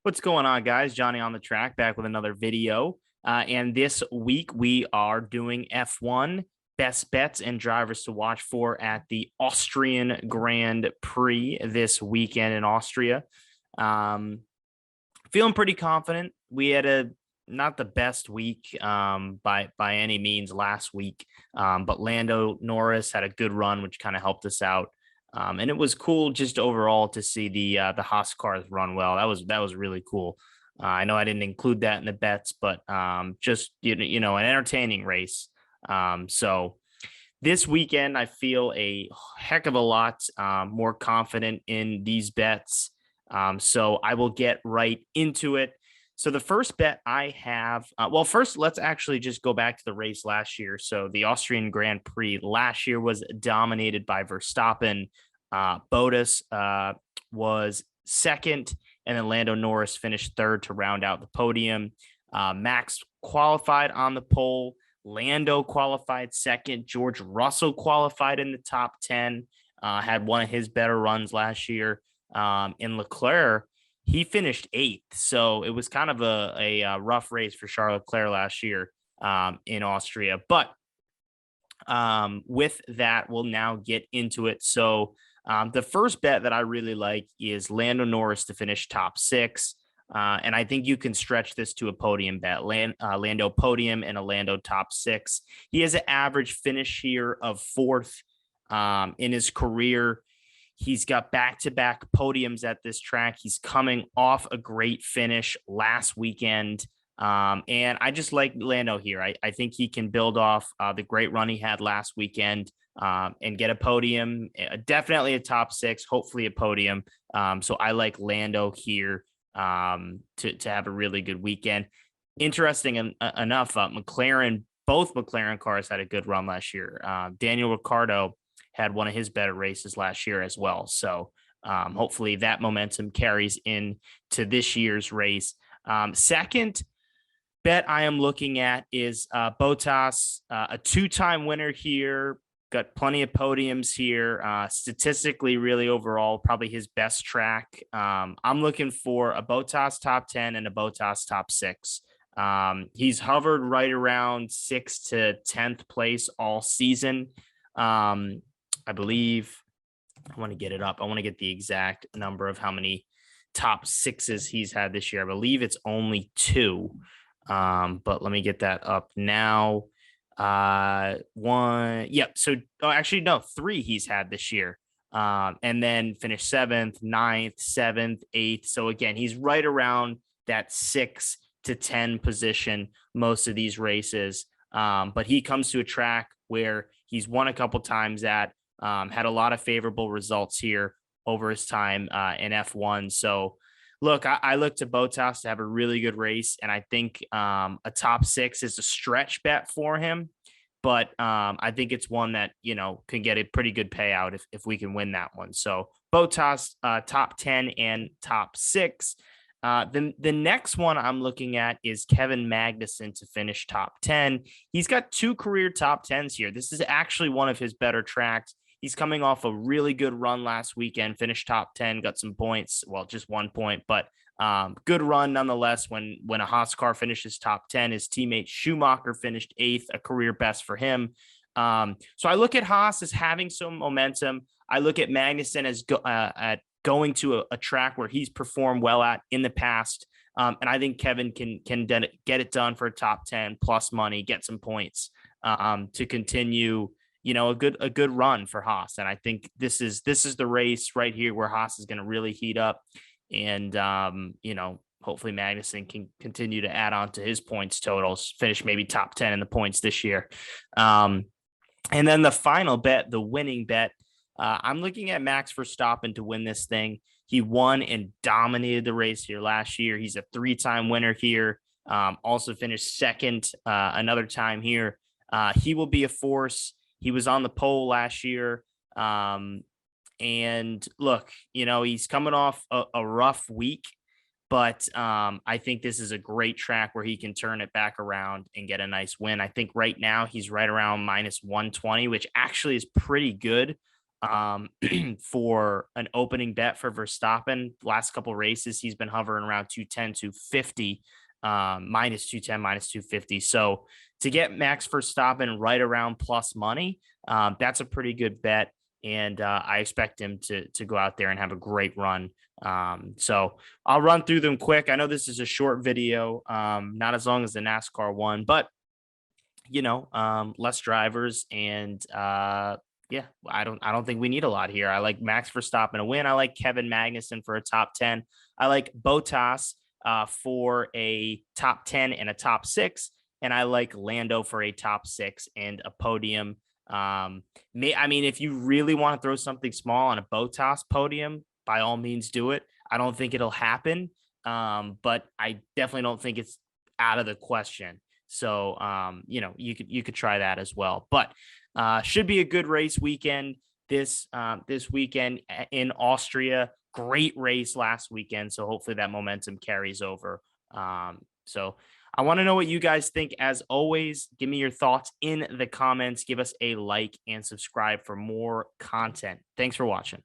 What's going on, guys? Johnny on the track back with another video. And this week we are doing F1 best bets and drivers to watch for at the Austrian Grand Prix this weekend in Austria. Um, Feeling pretty confident. We had a not the best week by any means last week, but Lando Norris had a good run, which kind of helped us out. And it was cool just overall to see the Haas cars run well. That was really cool. I know I didn't include that in the bets, but just an entertaining race. So this weekend, I feel a heck of a lot more confident in these bets. So I will get right into it. So the first bet I have, well, first let's actually just go back to the race last year. So the Austrian Grand Prix last year was dominated by Verstappen. Bottas was second, and then Lando Norris finished third to round out the podium. Max qualified on the pole. Lando qualified second. George Russell qualified in the top 10, had one of his better runs last year. In Leclerc, he finished eighth. So it was kind of a rough race for Charles Leclerc last year in Austria. But with that, we'll now get into it. So the first bet that I really like is Lando Norris to finish top six. And I think you can stretch this to a podium bet. Lando podium and a Lando top six. He has an average finish here of fourth in his career. He's got back-to-back podiums at this track. He's coming off a great finish last weekend. And I just like Lando here. I think he can build off the great run he had last weekend and get a podium, definitely a top six, hopefully a podium. So I like Lando here to have a really good weekend. Interesting enough, both McLaren cars had a good run last year. Daniel Ricciardo had one of his better races last year as well. So hopefully that momentum carries in to this year's race. Second bet I am looking at is Bottas, a two-time winner here, got plenty of podiums here. Statistically, really overall, probably his best track. I'm looking for a Bottas top 10 and a Bottas top six. He's hovered right around 6th to 10th place all season. I believe I want to get it up. I want to get the exact number of how many top sixes he's had this year. I believe it's only two. But let me get that up now. One. Yep. So actually, no, three he's had this year. And then finished 7th, 9th, 7th, 8th. So again, he's right around that 6 to 10 position most of these races. But he comes to a track where he's won a couple times at, had a lot of favorable results here over his time in F1. So look, I look to Bottas to have a really good race, and I think a top six is a stretch bet for him. But I think it's one that, can get a pretty good payout if we can win that one. So Bottas, top 10 and top six. The next one I'm looking at is Kevin Magnussen to finish top 10. He's got two career top 10s here. This is actually one of his better tracks. He's coming off a really good run last weekend, finished top 10, got some points. Well, just 1 point, but good run nonetheless. When a Haas car finishes top 10, his teammate Schumacher finished eighth, a career best for him. So I look at Haas as having some momentum. I look at Magnussen as at going to a track where he's performed well at in the past. And I think Kevin can get it done for a top 10 plus money, get some points to continue, a good run for Haas. And I think this is the race right here where Haas is going to really heat up. And, hopefully Magnussen can continue to add on to his points totals, finish maybe top 10 in the points this year. And then the final bet, the winning bet, I'm looking at Max Verstappen to win this thing. He won and dominated the race here last year. He's a 3-time winner here. Also finished second another time here. He will be a force. He was on the pole last year. And look, he's coming off a rough week, but I think this is a great track where he can turn it back around and get a nice win. I think right now he's right around -120, which actually is pretty good. for an opening bet for Verstappen. Last couple races, he's been hovering around 210, 250, minus 210, minus 250. So to get Max Verstappen right around plus money, that's a pretty good bet. And I expect him to go out there and have a great run. So I'll run through them quick. I know this is a short video, not as long as the NASCAR one, but less drivers and yeah, I don't think we need a lot here. I like Max Verstappen to win. I like Kevin Magnussen for a top 10. I like Bottas for a top 10 and a top 6, and I like Lando for a top 6 and a podium. I mean, if you really want to throw something small on a Bottas podium, by all means do it. I don't think it'll happen, but I definitely don't think it's out of the question. So, you could try that as well. But should be a good race weekend this weekend in Austria. Great race last weekend, so hopefully that momentum carries over. So I want to know what you guys think. As always, give me your thoughts in the comments. Give us a like and subscribe for more content. Thanks for watching.